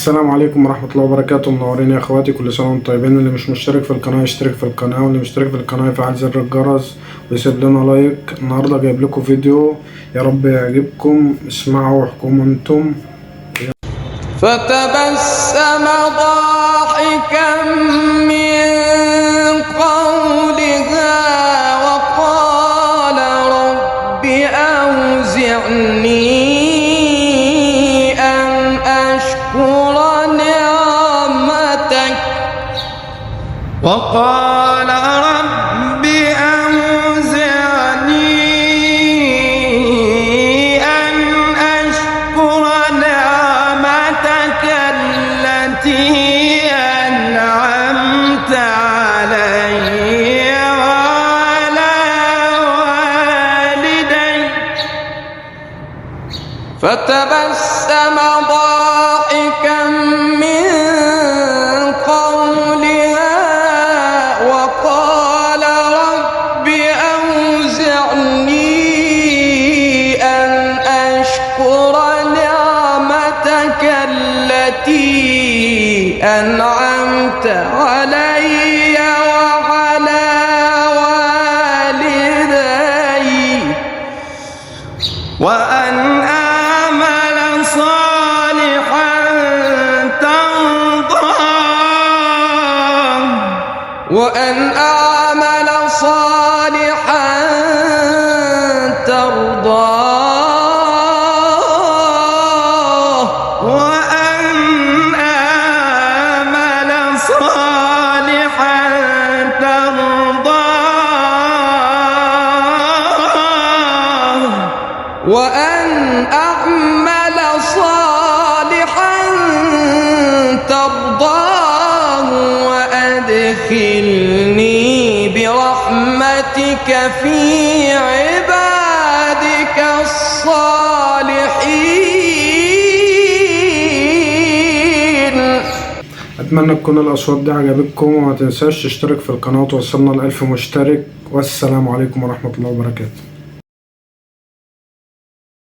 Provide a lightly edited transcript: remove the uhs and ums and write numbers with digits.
السلام عليكم ورحمة الله وبركاته. منورين يا اخواتي، كل سنة وانتم طيبين. اللي مش مشترك في القناة يشترك في القناة، واللي مشترك في القناة يفعل زر الجرس ويسيب لنا لايك. النهاردة جايب لكم فيديو يا رب يعجبكم، اسمعوا واحكموا انتم. فتبسم ضاحكا من قولها وقال رب أوزعني أن أشكر نعمتك التي أنعمت علي وعلى والدي. فتبسم ضاحكا من قولها وقال رب أوزعني أن أشكر نعمتك التي أنعمت علي وعلى والدي وأن أعمل صالحا ترضاه وأن أعمل صالحا ترضاه وأن أعمل صالحا ترضاه وأدخلني برحمتك في عبادك الصالحين. اتمنى تكون الاصوات دي عجبتكم، وما تنساش تشترك في القناة وتوصلنا ل1000 مشترك. والسلام عليكم ورحمة الله وبركاته.